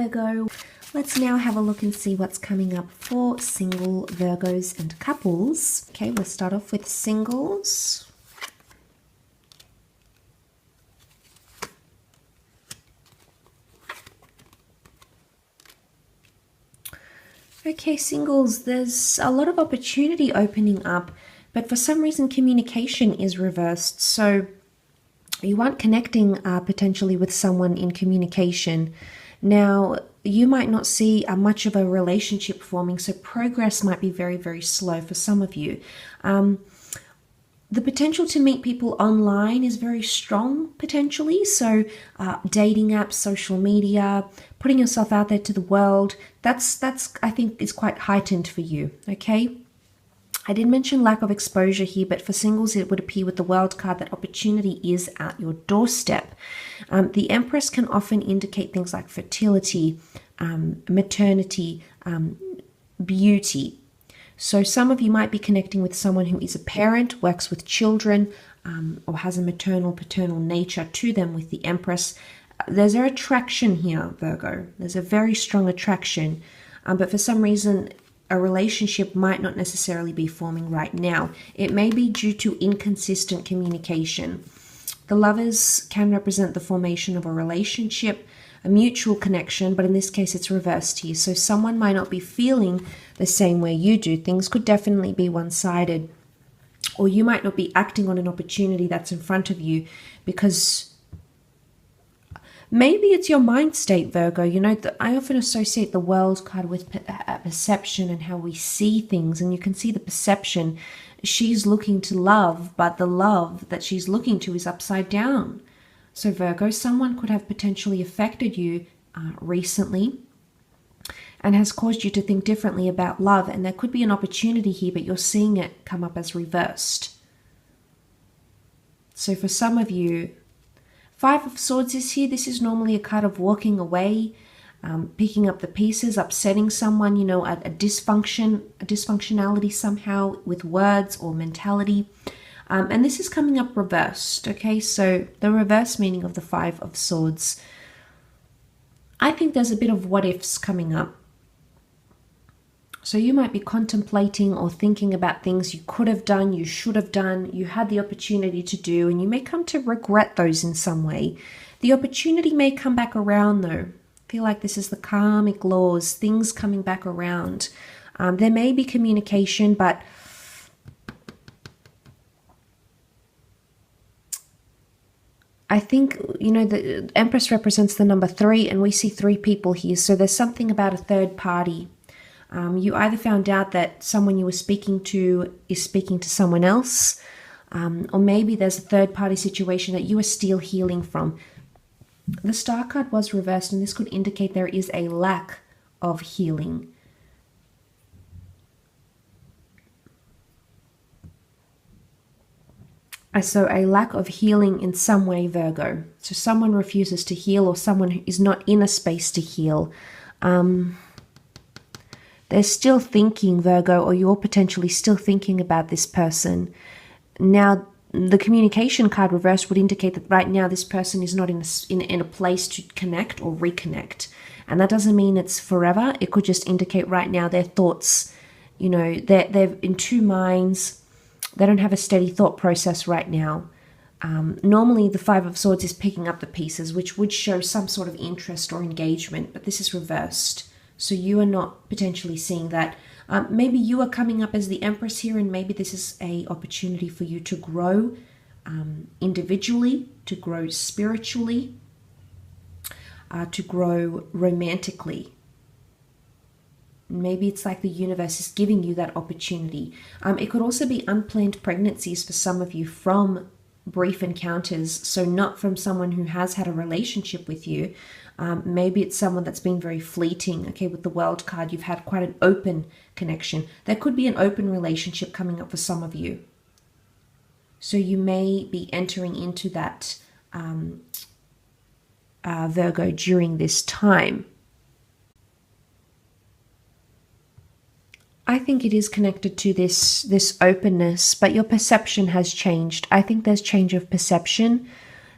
Virgo. Let's now have a look and see what's coming up for single Virgos and couples. Okay, we'll start off with singles. Okay, singles, there's a lot of opportunity opening up, but for some reason communication is reversed. So you aren't connecting potentially with someone in communication. Now, you might not see much of a relationship forming, so progress might be very, very slow for some of you. The potential to meet people online is very strong, potentially. So dating apps, social media, putting yourself out there to the world, that's I think is quite heightened for you, okay? I did mention lack of exposure here, but for singles, it would appear with the World card that opportunity is at your doorstep. The Empress can often indicate things like fertility, maternity, beauty. So some of you might be connecting with someone who is a parent, works with children, or has a maternal, paternal nature to them with the Empress. There's an attraction here, Virgo. There's a very strong attraction, but for some reason, a relationship might not necessarily be forming right now. It may be due to inconsistent communication. The Lovers can represent the formation of a relationship, a mutual connection, but in this case it's reversed here. So someone might not be feeling the same way you do. Things could definitely be one-sided, or you might not be acting on an opportunity that's in front of you because maybe it's your mind state, Virgo. You know, I often associate the World card with perception and how we see things, and you can see the perception. She's looking to love, but the love that she's looking to is upside down. So Virgo, someone could have potentially affected you recently and has caused you to think differently about love. And there could be an opportunity here, but you're seeing it come up as reversed. So for some of you, Five of Swords is here. This is normally a card of walking away, picking up the pieces, upsetting someone, you know, a dysfunctionality somehow with words or mentality. And this is coming up reversed, okay? So the reverse meaning of the Five of Swords. I think there's a bit of what ifs coming up. So you might be contemplating or thinking about things you could have done, you should have done, you had the opportunity to do, and you may come to regret those in some way. The opportunity may come back around though. I feel like this is the karmic laws, things coming back around. There may be communication, but I think, you know, the Empress represents the number 3, and we see 3 people here. So there's something about a third party. You either found out that someone you were speaking to is speaking to someone else, or maybe there's a third party situation that you are still healing from. The Star card was reversed, and this could indicate there is a lack of healing. So a lack of healing in some way, Virgo. So someone refuses to heal, or someone who is not in a space to heal. They're still thinking, Virgo, or you're potentially still thinking about this person. Now, the communication card reversed would indicate that right now this person is not in a place to connect or reconnect. And that doesn't mean it's forever. It could just indicate right now their thoughts, you know, they're in two minds. They don't have a steady thought process right now. Normally, the Five of Swords is picking up the pieces, which would show some sort of interest or engagement, but this is reversed. So you are not potentially seeing that. Maybe you are coming up as the Empress here, and maybe this is an opportunity for you to grow individually, to grow spiritually, to grow romantically. Maybe it's like the universe is giving you that opportunity. It could also be unplanned pregnancies for some of you from brief encounters, so not from someone who has had a relationship with you. Maybe it's someone that's been very fleeting. Okay, with the World card, you've had quite an open connection. There could be an open relationship coming up for some of you. So you may be entering into that Virgo during this time. I think it is connected to this openness, but your perception has changed. I think there's change of perception.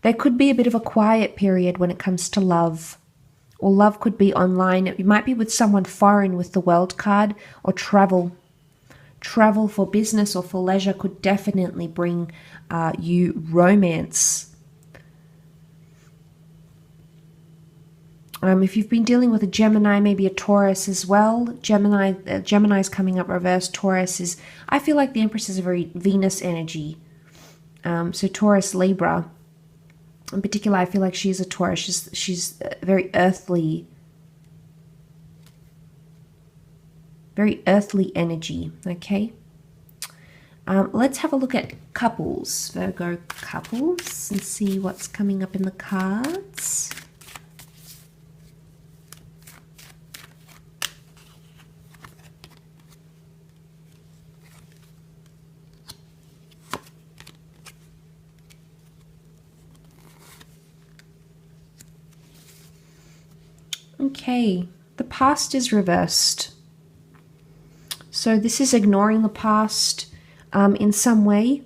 There could be a bit of a quiet period when it comes to love, or love could be online. It might be with someone foreign with the World card, or travel. Travel for business or for leisure could definitely bring you romance. If you've been dealing with a Gemini, maybe a Taurus as well. Gemini's coming up reversed. Taurus is, I feel like the Empress is a very Venus energy. So Taurus, Libra. In particular, I feel like she's a Taurus. She's very earthly. Very earthly energy, okay? Let's have a look at couples, Virgo couples, and see what's coming up in the cards. Okay, the past is reversed. So this is ignoring the past in some way.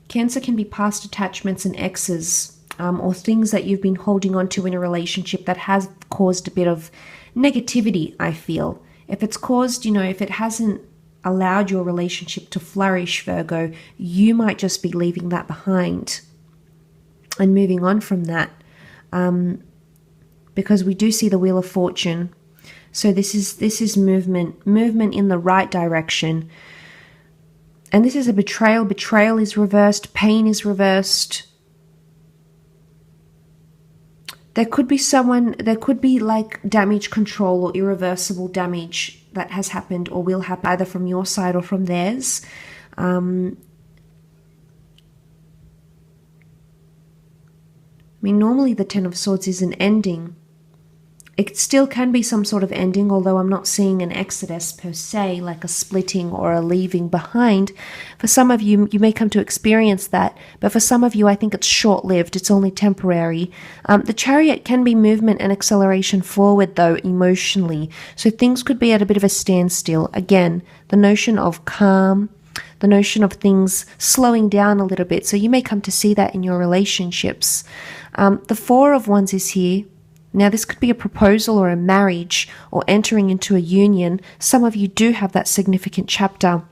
Cancer can be past attachments and exes, or things that you've been holding on to in a relationship that has caused a bit of negativity, I feel. If it's caused, if it hasn't allowed your relationship to flourish, Virgo, you might just be leaving that behind and moving on from that. Because we do see the Wheel of Fortune. So this is movement in the right direction. And this is a betrayal. Betrayal is reversed. Pain is reversed. There could be like damage control or irreversible damage that has happened or will happen either from your side or from theirs. I mean, normally the Ten of Swords is an ending. It still can be some sort of ending, although I'm not seeing an exodus per se, like a splitting or a leaving behind. For some of you, you may come to experience that, but for some of you, I think it's short-lived. It's only temporary. The Chariot can be movement and acceleration forward, though, emotionally. So things could be at a bit of a standstill. Again, the notion of calm, the notion of things slowing down a little bit. So you may come to see that in your relationships. The Four of Wands is here. Now, this could be a proposal or a marriage or entering into a union. Some of you do have that significant chapter.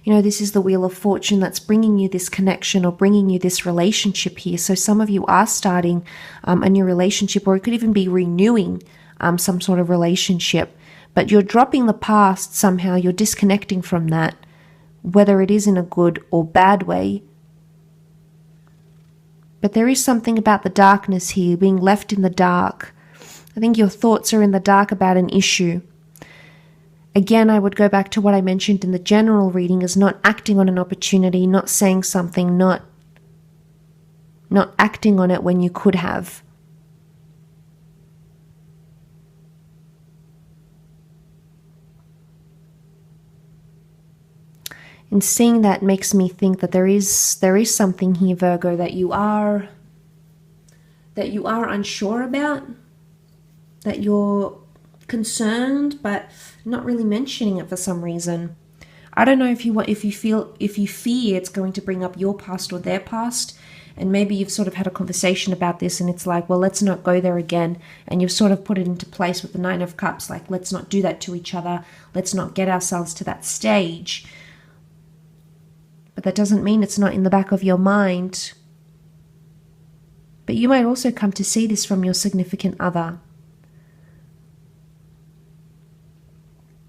This is the Wheel of Fortune that's bringing you this connection or bringing you this relationship here. So some of you are starting a new relationship, or it could even be renewing some sort of relationship. But you're dropping the past somehow. You're disconnecting from that, whether it is in a good or bad way. But there is something about the darkness here, being left in the dark. I think your thoughts are in the dark about an issue. Again, I would go back to what I mentioned in the general reading, is not acting on an opportunity, not saying something, not acting on it when you could have. And seeing that makes me think that there is something here, Virgo, that you are unsure about, that you're concerned, but not really mentioning it for some reason. I don't know if you fear it's going to bring up your past or their past, and maybe you've sort of had a conversation about this, and it's like, well, let's not go there again, and you've sort of put it into place with the Nine of Cups, like, let's not do that to each other, let's not get ourselves to that stage. But that doesn't mean it's not in the back of your mind. But you might also come to see this from your significant other.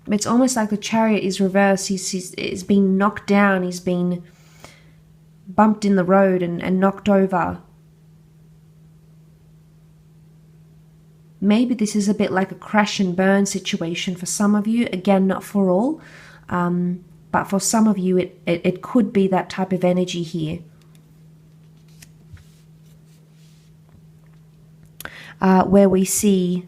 It's almost like the Chariot is reversed. He's been knocked down. He's been bumped in the road and knocked over. Maybe this is a bit like a crash and burn situation for some of you. Again, not for all. But for some of you, it could be that type of energy here. Where we see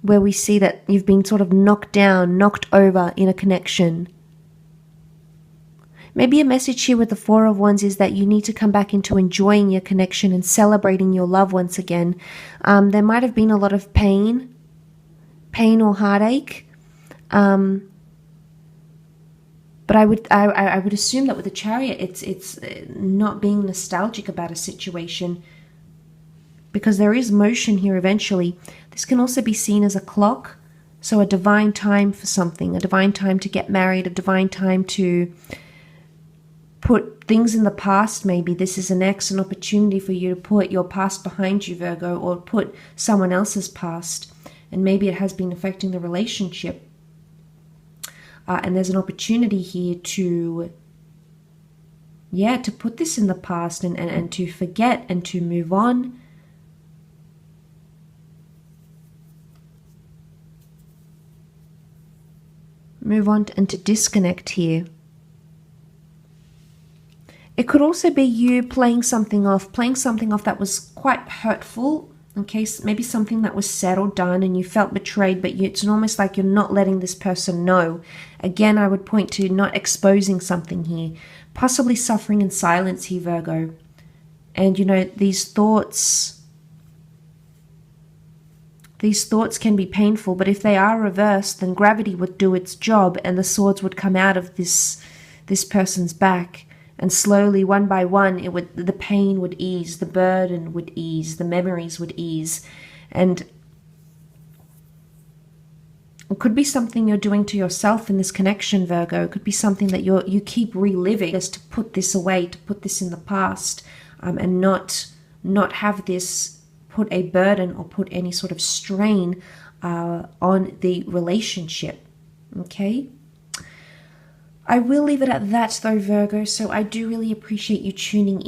that you've been sort of knocked down, knocked over in a connection. Maybe a message here with the Four of Wands is that you need to come back into enjoying your connection and celebrating your love once again. There might have been a lot of pain or heartache. But I would assume that with the Chariot, it's not being nostalgic about a situation. because there is motion here eventually. This can also be seen as a clock. So a divine time for something, a divine time to get married, a divine time to put things in the past. Maybe this is an excellent opportunity for you to put your past behind you, Virgo, or put someone else's past. And maybe it has been affecting the relationship. And there's an opportunity here to, to put this in the past and to forget and to move on. Move on and to disconnect here. It could also be you playing something off that was quite hurtful. Okay, maybe something that was said or done and you felt betrayed, but it's almost like you're not letting this person know. Again, I would point to not exposing something here. Possibly suffering in silence here, Virgo. And these thoughts can be painful, but if they are reversed, then gravity would do its job and the swords would come out of this person's back. And slowly, one by one, the pain would ease, the burden would ease, the memories would ease. And it could be something you're doing to yourself in this connection, Virgo. It could be something that you keep reliving, just to put this away, to put this in the past, and not have this put a burden or put any sort of strain on the relationship. Okay? I will leave it at that though, Virgo, so I do really appreciate you tuning in.